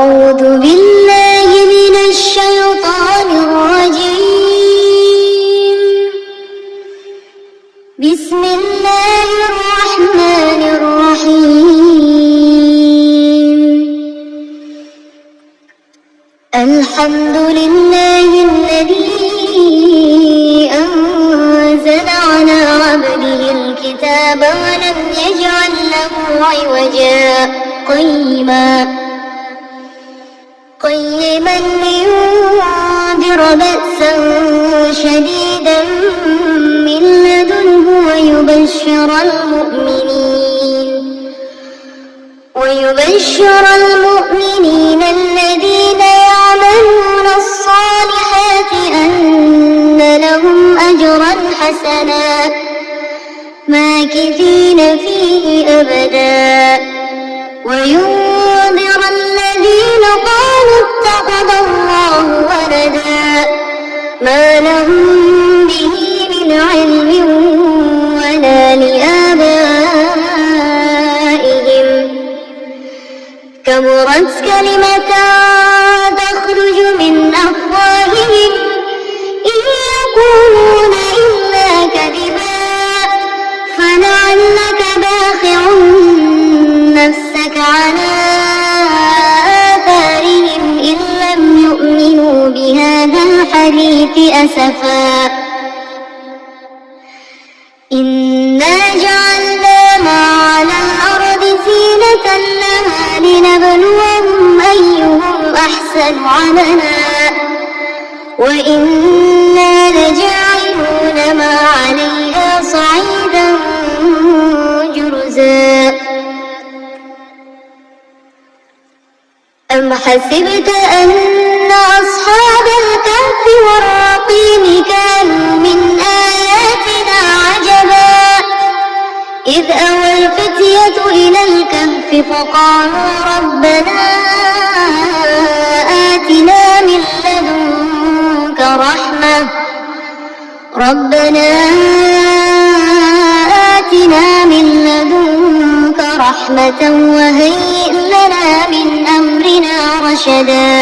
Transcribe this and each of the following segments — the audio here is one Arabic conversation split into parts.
أعوذ بالله من الشيطان الرجيم. بسم الله الرحمن الرحيم. الحمد لله الذي أنزل على عبده الكتاب ولم يجعل له عوجا قيما لينذر بأسا شديدا من لدنه ويبشر المؤمنين الذين يعملون الصالحات أن لهم أجرا حسنا ماكثين فيه أبدا، وينذر الذين قالوا اتخذ الله ولدا ما لهم به من علم ولا لآبائهم. كبرت كلمة تخرج من أفواههم إن يقولون إلا كذبا، فلعلك باخع نفسك على آثارهم إن لم يؤمنوا بهذا الحديث أسفا. إنا جعلنا ما على الأرض زينة لها لنبلوهم أيهم أحسن عملا وإنا لجاعلون ما عليها صعيدا جرزا. أم حسبت أن أصحاب الكهف والرقيم كانوا من آياتنا عجبا إذ أوى الفتية إلى الكهف فقالوا ربنا آتنا من لدنك رحمة وهيئ لنا من أمرنا رشدا.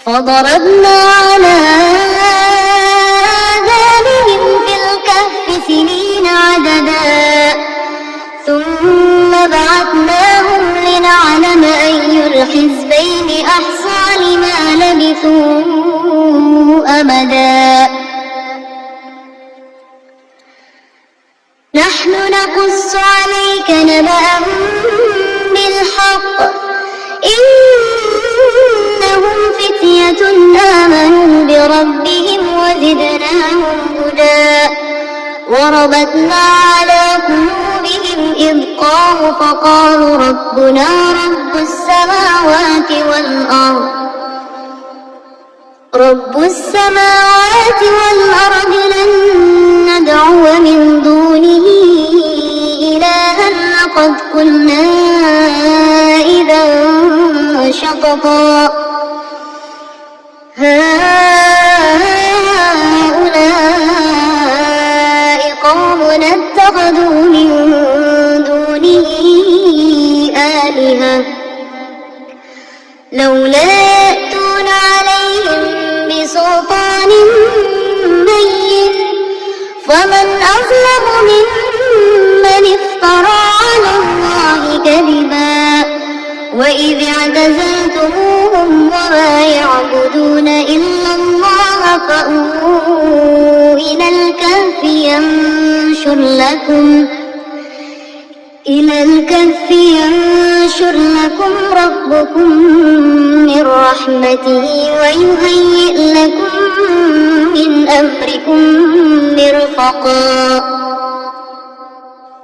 فضربنا على آذانهم في الكهف سنين عددا ثم بعثناهم لنعلم أي الحزبين أحصى لما لبثوا أمدا. نحن نقص عليك نبأهم بالحق إنهم فتية آمنوا بربهم وزدناهم هدى. وربطنا على قلوبهم إذ قاموا فقالوا ربنا رب السماوات والأرض لن ندعو من دونه إلها لقد قلنا إذا شططا. هؤلاء قومنا اتخذوا من دونه آلهة لولا يأتون عليهم بسلطان بين فمن أظلم ممن افترى على الله كذبا. وإذ اعتزلتموهم وما يعبدون إلا الله فأووا إلى الكهف ينشر لكم ربكم من رحمته ويهيئ لكم من أمركم مرفقا.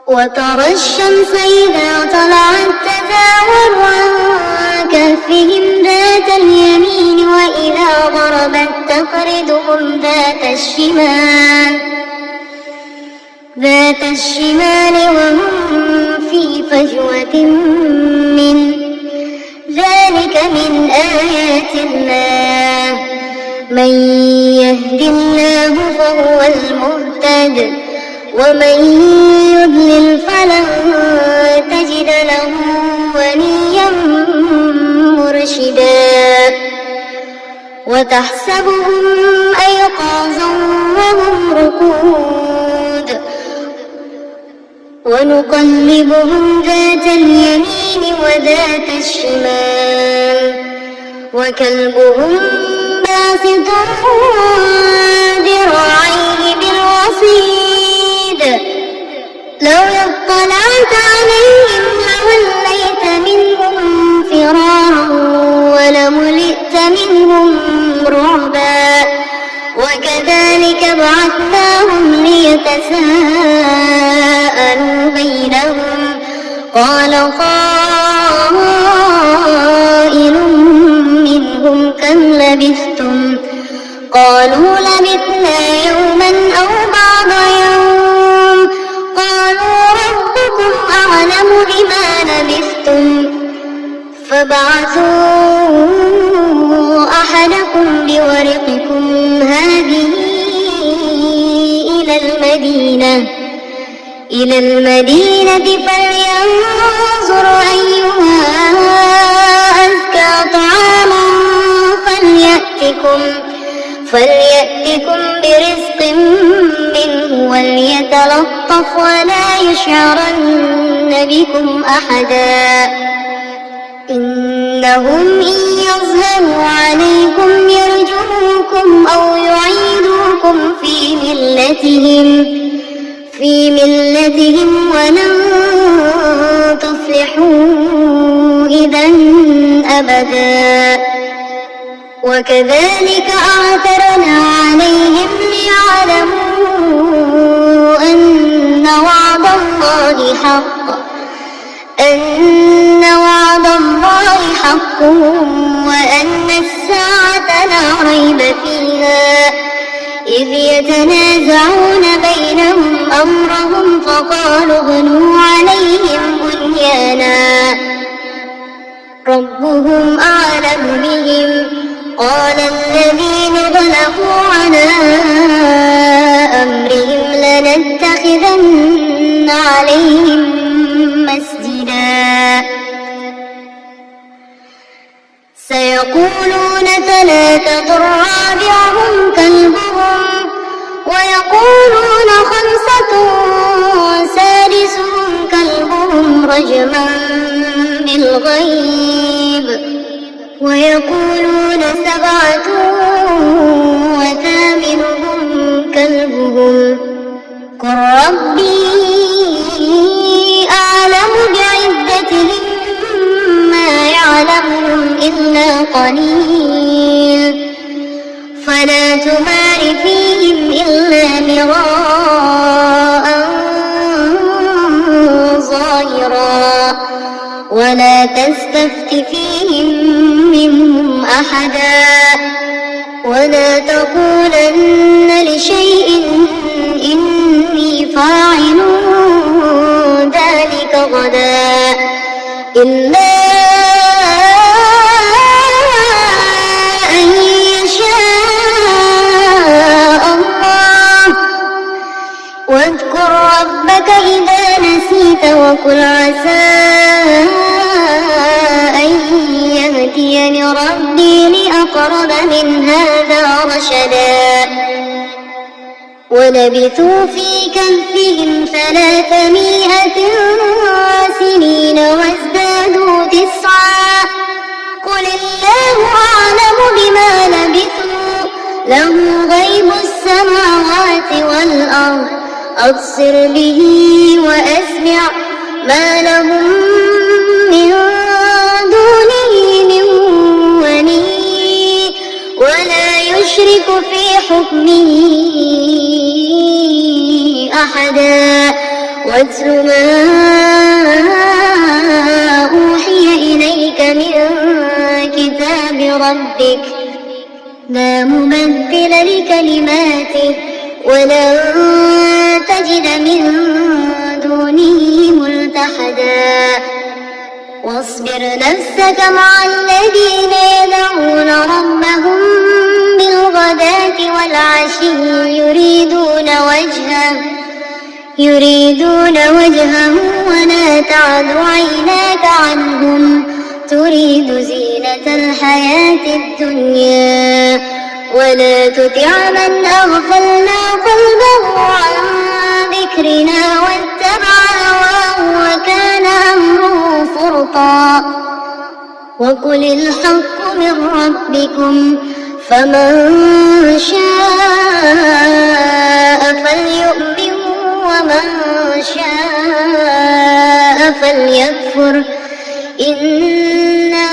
وترى الشمس إذا طلعت تزاور عن كهفهم ذات اليمين وإذا غربت تقرضهم ذات الشمال وهم في فجوة منه ذلك من آيات الله من يهد الله فهو المهتد ومن يضلل فلن تجد له وليا رشدا وتحسبهم أيقاظا وهم رقود ونقلبهم ذات اليمين وذات الشمال وكلبهم باسط ذراعيه بالوصيد لو اطلعت عليهم لوليت منهم فرارا ولملئت منهم رعبا وكذلك بعثناهم ليتساءلوا بينهم قال قائل منهم كم لبثتم قالوا لبثنا يوما أو بعض يوم قالوا ربكم أعلم بما لبثتم فابعثوا أحدكم بورقكم هذه إلى المدينة فلينظر أيها أزكى طعاما فليأتكم برزق منه وليتلطف ولا يشعرن بكم أحدا إنهم إن يظهروا عليكم يرجموكم أو يعيدوكم في ملتهم ولن تفلحوا إذا أبدا وكذلك أعثرنا عليهم ليعلموا أن وعد الله حق وأن الساعة لا ريب فيها إذ يتنازعون بينهم أمرهم فقالوا ابنوا عليهم بنيانا ربهم أعلم بهم قال الذين غلبوا على أمرهم لنتخذن عليهم مسجدا سيقولون ثلاثة رابعهم كلبهم ويقولون خمسة سادسهم كلبهم رجما بالغيب ويقولون سبعة وثامنهم كلبهم قل ربي أعلم بعدتهم ما يعلمهم إلا قليل فلا تمار فيهم إلا مراء ظاهرا ولا تستفت فيهم منهم أحدا ولا تقولن لشيء إني فاعل ذلك غدا إلا أن يشاء الله واذكر ربك إذا نسيت وقل عسى أن يهديني ربي لأقرب من هذا رشدا ولبثوا في كهفهم 300 سنين وازدادوا 9 قل الله أعلم بما لبثوا له غيب السماوات والأرض أبصر به وأسمع ما لهم من دونه من ولي ولا يشرك في حكمه أحدا واتل ما أوحي إليك من كتاب ربك لا مبدل لكلماته ولن تجد من دونه ملتحدا واصبر نفسك مع الذين يدعون ربهم بالغداة والعشي يريدون وجهه ولا تعد عيناك عنهم تريد زينة زينة الحياة الدنيا ولا تطع من أغفلنا قلبه عن ذكرنا واتبع هواه وكان أمره فرطا وقل الحق من ربكم فمن شاء فليؤمن ومن شاء فليكفر إنا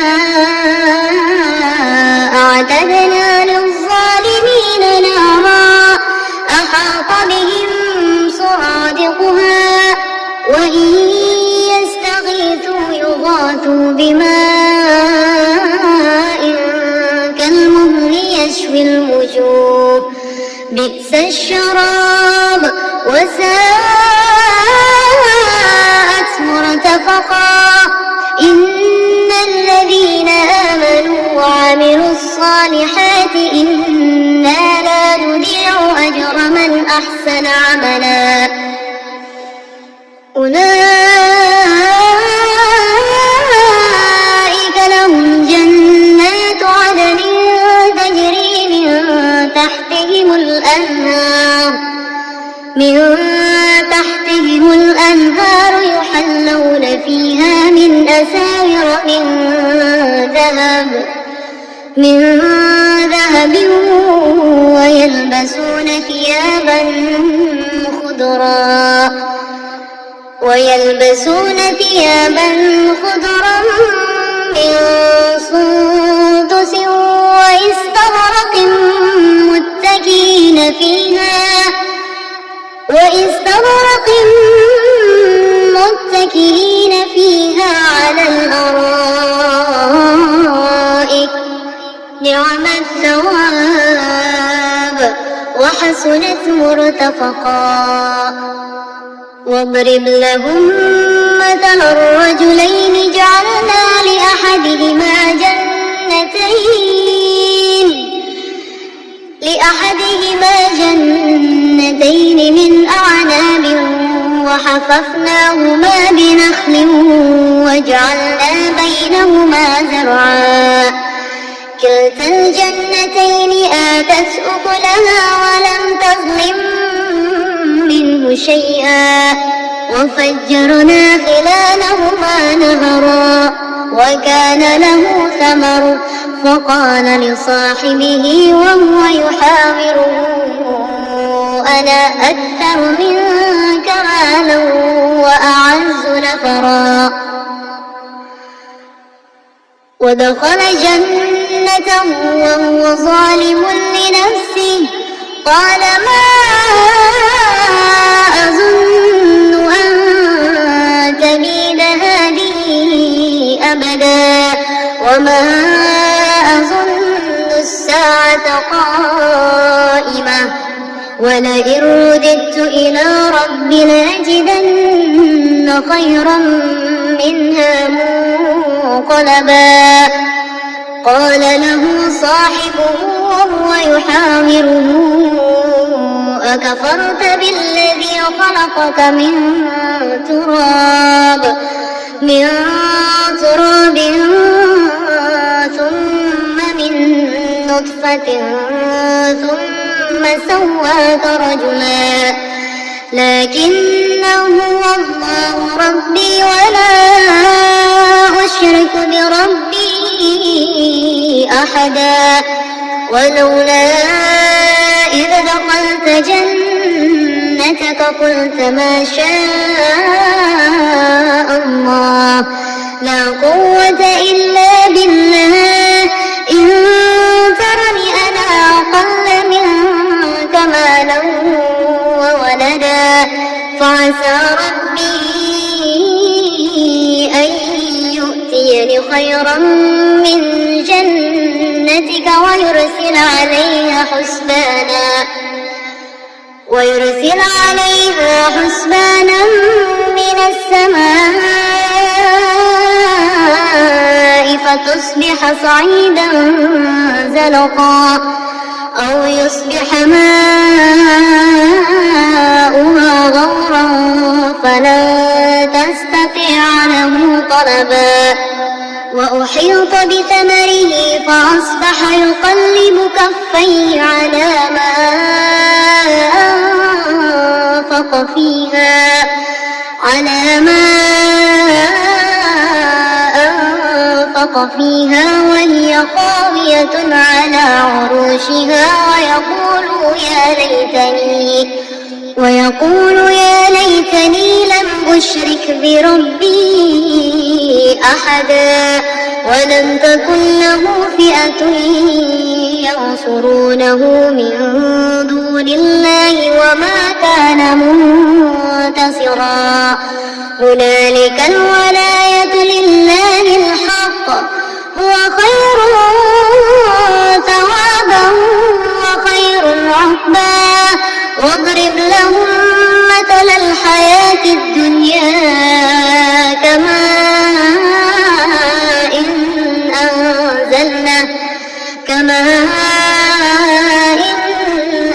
أعتدنا للظالمين نارا أحاط بهم سرادقها وإن يستغيثوا يغاثوا بماء كالمهل يشوي الوجوه بئس الشراب وساءت مرتفقا إن الذين آمنوا وعملوا الصالحات إنا لا نضيع أجر من أحسن عملا أولئك لهم جنات عدن تجري من تحتهم الأنهار يحلون فيها من أساور من ذهب ويلبسون ثيابا خضرا من سندس وإستبرق متكئين فيها على الأرائك نعم الثواب وحسنت مرتفقا واضرب لهم مثل الرجلين جعلنا لأحدهما جنتين من أعناب وحففناهما بنخل وجعلنا بينهما زرعا كلتا الجنتين آتت أكلها ولم تظلم منه شيئا وفجرنا خلالهما نهرا وكان له ثمر فقال لصاحبه وهو يحاوره أنا أكثر منك مالا وأعز نفرا ودخل جنته وهو ظالم لنفسه قال ما أظن أن تبيد هذه أبدا وما أظن الساعة قائمة ولئن رددت إلى ربي لأجدن خيرا منها منقلبا قال له صاحبه وهو يحاوره أكفرت بالذي خلقك من تراب ثم من نطفة ثم سواك رجلا لكن هو الله ربي ولا أشرك بربي أحدا ولولا إذ دخلت جنتك قلت ما شاء الله لا قوة إلا بالله إن ترني أنا أقل منك مالا وولدا فعسى ربي أن يؤتيني خيرا من جنتك ويرسل عليها حسبانا من السماء فتصبح صعيدا زلقا أو يصبح ماؤها غورا فلن تستطيع له طلبا وأحيط بثمره فأصبح يقلب كفيه على ما أنفق فيها وهي خاوية على عروشها ويقول يا ليتني لم أشرك بربي أحدا ولم تكن له فئة ينصرونه من دون الله وما كان منتصرا هنالك الولاية لله الحق هو خير ثوابا وخير عقبا واضرب لهم مثل الحياة الدنيا كماء إن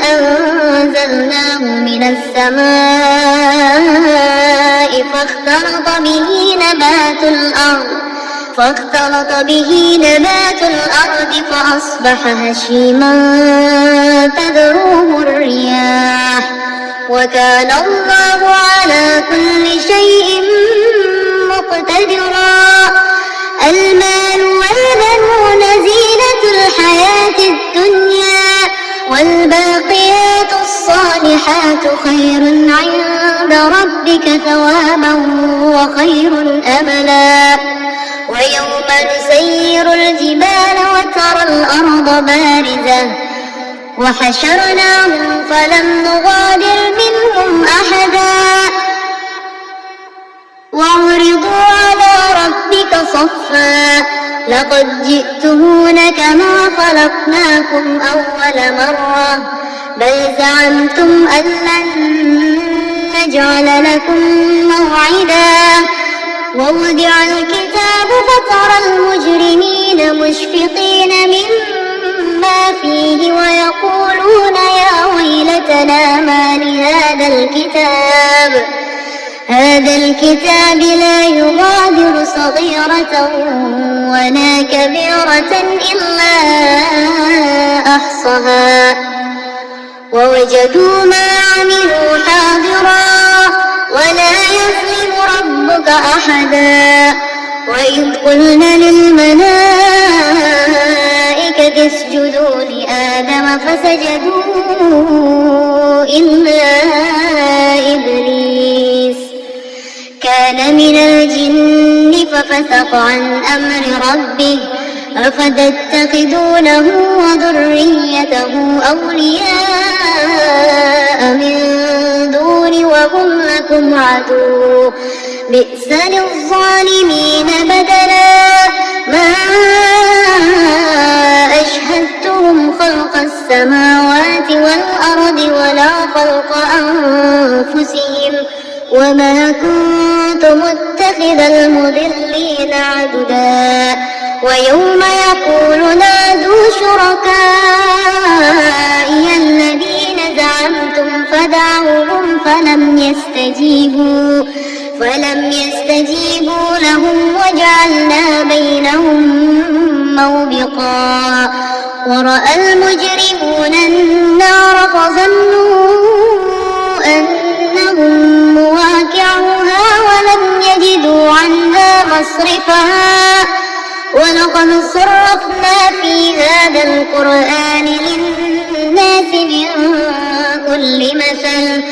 أنزلناه من السماء فاختلط به نبات الأرض فأصبح هشيما تذروه الرياح وكان الله على كل شيء مقتدرا المال والبنون زينة الحياة الدنيا والباقيات الصالحات خير عند ربك ثوابا وخير أملا ويوم نسير الجبال وترى الأرض بارزة وحشرناهم فلم نغادر منهم أحدا وعرضوا على ربك صفا لقد جئتمون كما خلقناكم أول مرة بل زعمتم أن لن نجعل لكم موعدا ووضع الكتاب فترى المجرمين مشفقين مما فيه ويقولون يا ويلتنا ما لهذا الكتاب لا يغادر صغيرة ولا كبيرة إلا أحصاها ووجدوا ما عملوا حاضرا ولا يظلم ربك أحدا وإذ قلنا للملائكة اسجدوا لآدم فسجدوا إلا إبليس كان من الجن ففسق عن أمر ربه أفتتخذونه وذريته أولياء من دوني وهم لكم عدو بئس للظالمين بدلا ما أشهدتهم خلق السماوات والأرض ولا خلق أنفسهم وما كنت متخذ المضلين عضدا ويوم يقول نادوا شركائي الذين زعمتم فدعوهم فلم يستجيبوا لهم وجعلنا بينهم موبقا ورأى المجرمون النار فظنوا أنهم مواقعوها ولم يجدوا عنها مصرفا ولقد صرفنا في هذا القرآن للناس من كل مثل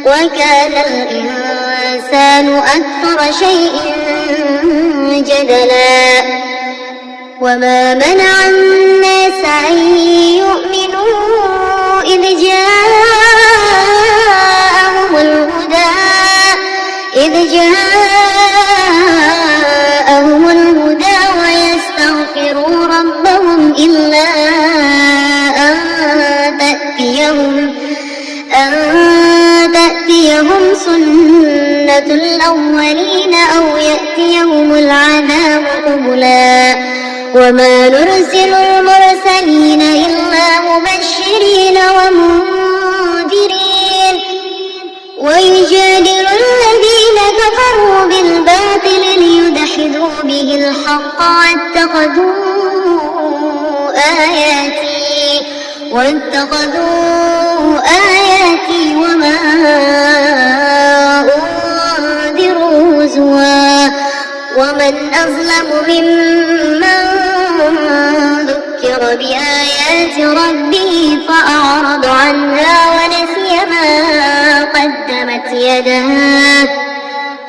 وكان الإنسان أكثر شيء جدلا وما منع الناس أن يؤمنوا إذ جاءهم الهدى ويستغفروا ربهم إلا أن تأتيهم سنة الأولين أو يأتيهم العذاب قبلا وما نرسل المرسلين إلا مبشرين ويجادل الذين كفروا بالباطل ليدحضوا به الحق واتخذوا آياتي وما أنذروا هزوا ومن أظلم ممن ذكر بآيات ربه فأعرض عنها ونسي ما قدمت يداه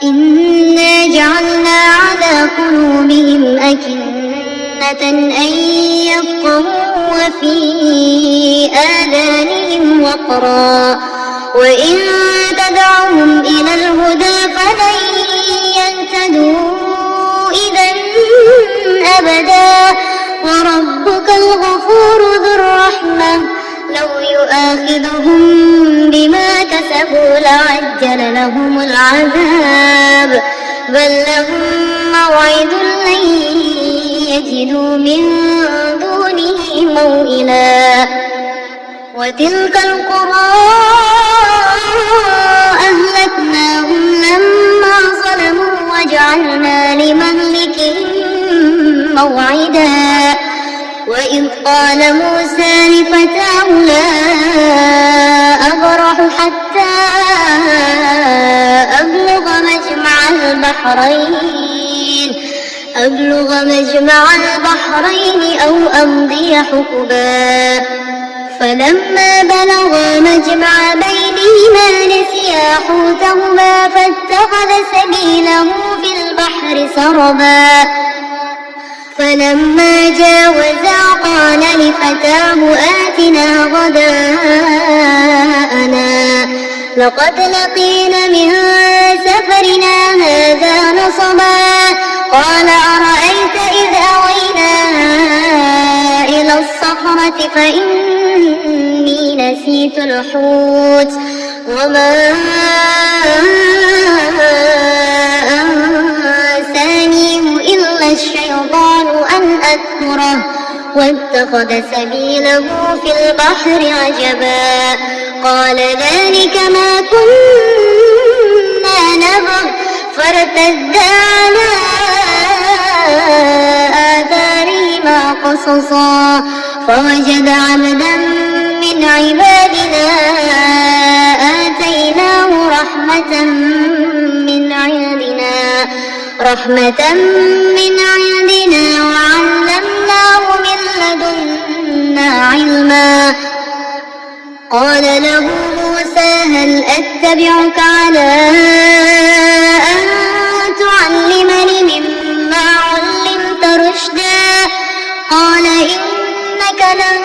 إنا جعلنا على قلوبهم أكنة أن يفقهوا وفي آذانهم وقرا وإن تدعهم إلى الهدى فلن يهتدوا إذا أبدا وربك الغفور ذو الرحمة لو يؤاخذهم بما كسبوا لعجل لهم العذاب بل لهم موعد لن يجدوا من دونه موئلا وتلك القرى أهلكناهم لما ظلموا وجعلنا لمهلكهم موعدا وإذ قال موسى لفتاه لا أبرح حتى أبلغ مجمع البحرين أو أمضي حقبا فلما بلغا مجمع بينهما نسيا حوتهما فاتخذ سبيله في البحر سربا فلما جاوزا قال لفتاه آتنا غداءنا لقد لقينا من سفرنا هذا نصبا قال أرأيت إذ أوينا إلى الصخرة فإني نسيت الحوت وما أنسانيه إلا الشيطان أن أذكره واتخذ سبيله في البحر عجبا قال ذلك ما كنا نبغ فارتدا على آثارهما قصصا فوجد عبدا من عبادنا آتيناه رحمة من عندنا وعلمناه من لدنا علما قال له موسى هل أتبعك على أن تعلمني مما علمت رشدا قال إنك لن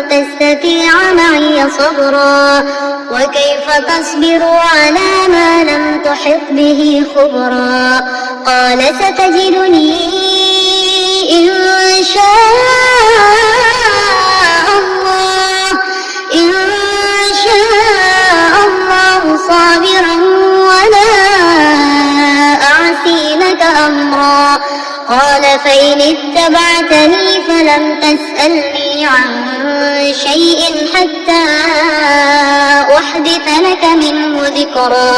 تستطيع معي صبرا وكيف تصبر على ما لم تحط به خبرا قال ستجدني إن شاء الله صابرا ولا أعصي لك أمرا قال فإن اتبعتني فلم تسألني عن شيء حتى أحدث لك منه ذكرا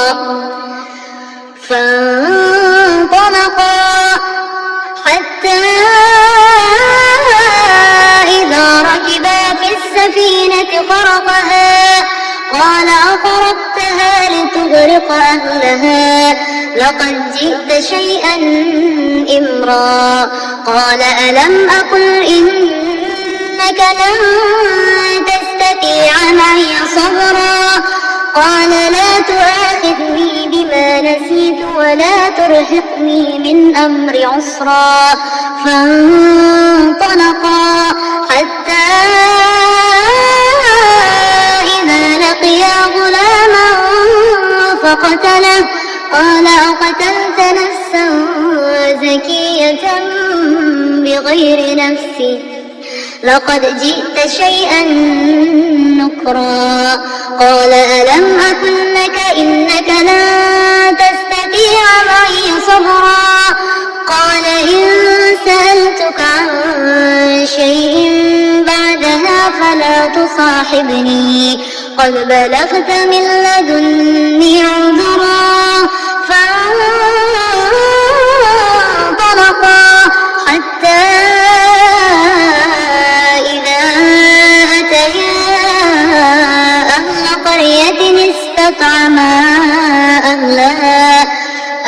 فانطلقا حتى إذا ركبا في السفينة خرقها قال أخرقتها لتغرق أهلها لقد جئت شيئا إمرا قال ألم أقل إنك لن تستطيع معي صبرا قال لا تؤاخذني بما نسيت ولا ترهقني من أمر عسرا فانطلقا حتى إذا لقيا غلاما فقتله قال أقتلت نفسا زكية بغير نفس لقد جئت شيئا نكرا قال ألم أقل لك إنك لن تستطيع معي صبرا قال إن سألتك عن شيء بعدها فلا تصاحبني قد بلغت من لدني عذرا فانطلقا حتى إذا أتيا أهل قرية استطعما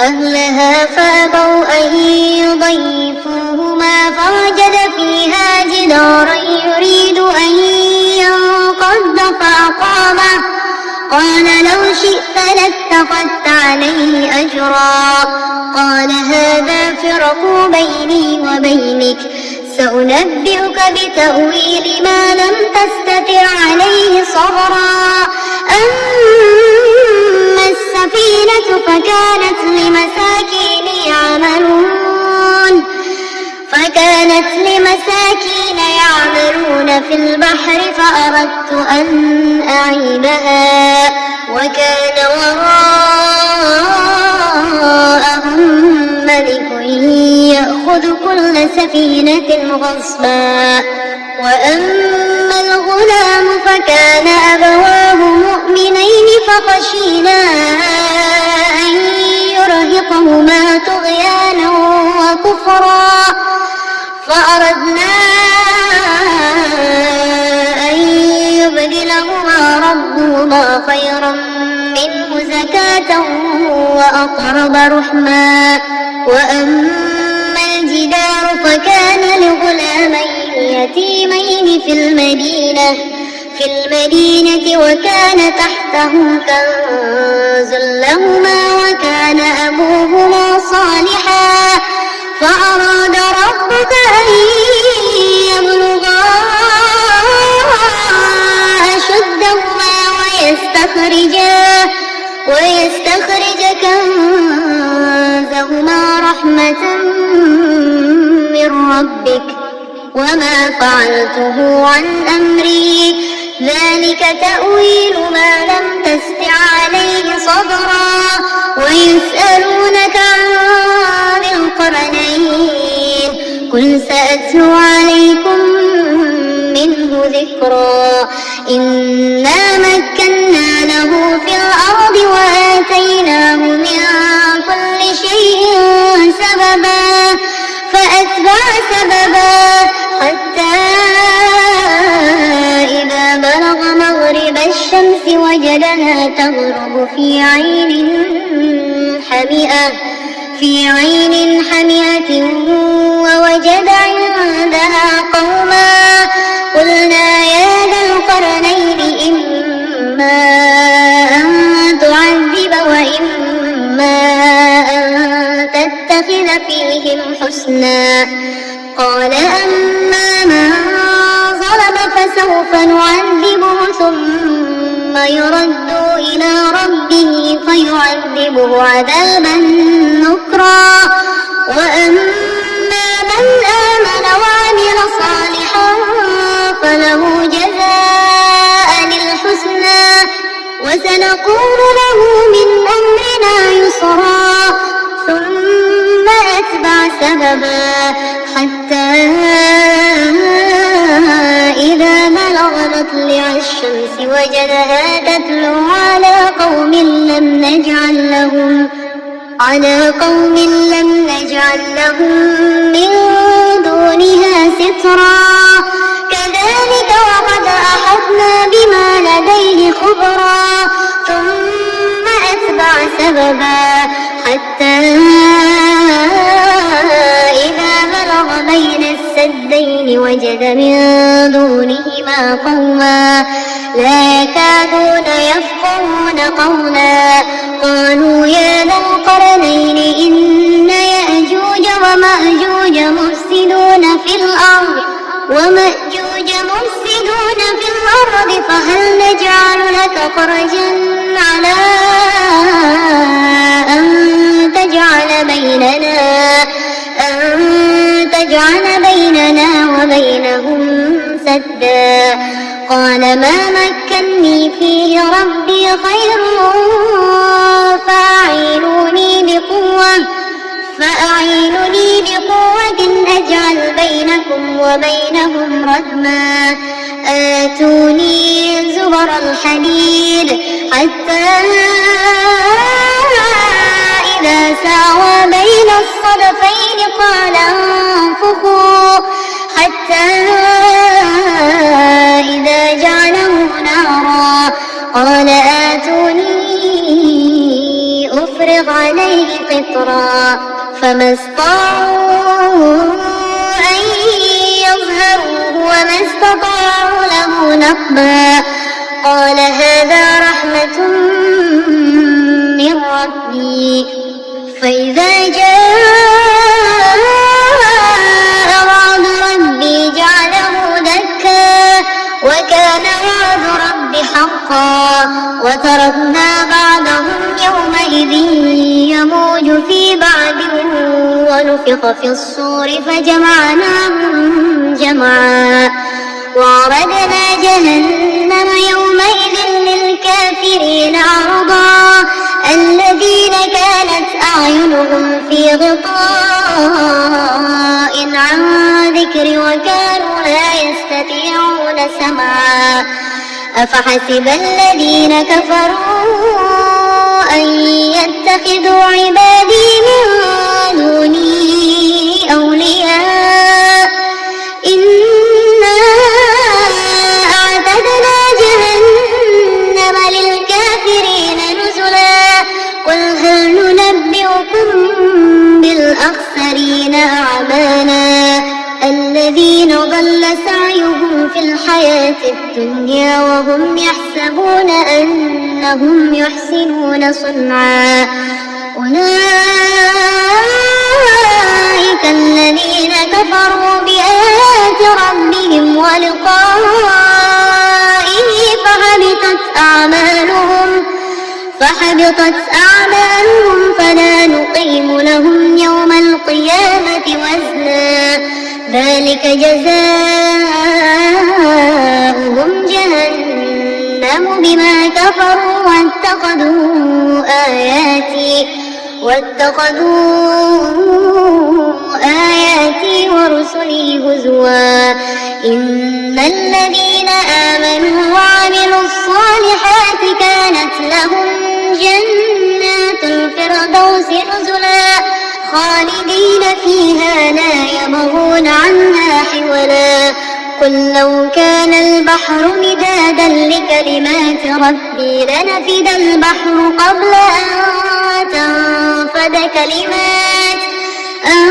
أهلها فأبوا أن يضيفوهما فوجد فيها جدارا يريد أن ينقض فأقامه قال لو شئت لاتخذت عليه أجرا قال هذا فراق بيني وبينك سأنبئك بتأويل ما لم تستطع عليه صبرا أما السفينة فكانت لمساكين يعملون في البحر فأردت أن أعيبها وكان وراءهم ملك يأخذ كل سفينة غصبا وأما الغلام فكان أبواه مؤمنين فخشينا أن يرهقهما طغيانا وكفرا فأردنا أن يبدلهما ربهما خيرا منه زكاة وأقرب رحما وأما الجدار فكان لغلامين يتيمين في المدينة وكان تحته كنز لهما وكان أبوهما صالحا فأراد ربك أن يبلغا أشدهما ويستخرج كنزهما رحمة من ربك وما فعلته عن أمري ذلك تأويل ما لم تستع عليه صبرا ويسألونك عن ذي القرنين قل سأتلو عليكم منه ذكرا إنا مكنا له في الأرض وآتيناه من كل شيء سببا فأتبع سببا حتى إذا بلغ مغرب الشمس وجدها تغرب في عين حمئة ووجد عندها قوما قلنا يا ذا القرنين إما أن تعذب وإما أن تتخذ فيهم حسنا قال أما من ظلم فسوف نعذبه ثم يرد إلى ربه فيعذبه عذابا نكرا وأما من آمن وعمل صالحا فله جزاء الحسنى وسنقول له من أمرنا يسرا ثم أتبع سببا حتى إذا بلغ مطلع الشمس وجدها تتلو على قوم لم نجعل لهم من دونها سترا كذلك وقد أحطنا بما لديه خبرا ثم أتبع سببا حتى إذا بلغ بين السدين وجد من دونهما قوما لا يكادون يفقهون قولا قالوا يا ذا القرنين إن يأجوج ومأجوج مفسدون في الأرض فهل نجعل لك خرجا على أن تجعل بيننا وبينهم سدا قال ما مكني فيه ربي خير فأعينوني بقوة أجعل بينكم بينكم وبينهم ردما آتوني زبر الحديد حتى إذا ساوى بين الصدفين قال انفخوا حتى إذا جعله نارا قال آتوني أفرغ عليه قطرا فما استطاعوا أن يظهروه وما استطاعوا له نقبا قال هذا رحمة من ربي فإذا جاء وعد ربي جعله دكا وكان وعد ربي حقا وتركنا بعضهم يومئذ يموج في بعض ونفخ في الصور فجمعناهم جمعا وعرضنا جهنم يومئذ للكافرين عرضا الذين كانت أعينهم في غطاء عن ذكري وكانوا لا يستطيعون سمعا أفحسب الذين كفروا أن يتخذوا عبادي من دوني أولياء إنا أعتدنا جهنم للكافرين نزلا قل هل ننبئكم بالأخسرين أعمالا الذين ضل سعيهم في الحياة الدنيا وهم يحسبون أنهم يحسنون صنعا أولئك الذين كفروا بآيات ربهم ولقائه فحبطت أعمالهم فلا نقيم لهم يوم القيامة وزنا ذلك جزاؤهم جهنم بما كفروا واتخذوا آياتي ورسلي هزوا إن الذين آمنوا وعملوا الصالحات كانت لهم جنات الفردوس نزلا خالدين فيها لا يبغون عنها حولا قل لو كان البحر مدادا لكلمات ربي لنفد البحر قبل أن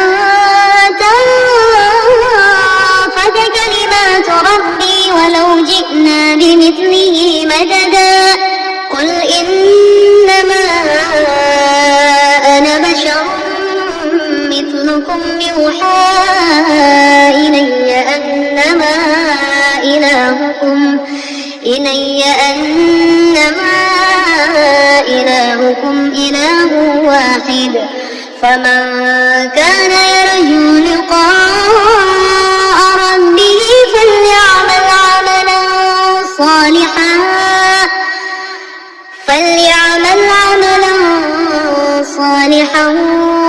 تنفد كلمات ربي ولو جئنا بمثله مددا قل إنما أنا بشر مثلكم يوحى إلي أنما إلهكم إله واحد فمن كان يرجو لقاء ربه فليعمل عملا صالحا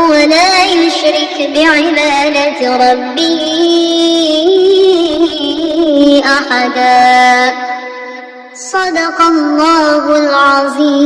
ولا يشرك بعبادة ربه أحدا صدق الله العظيم.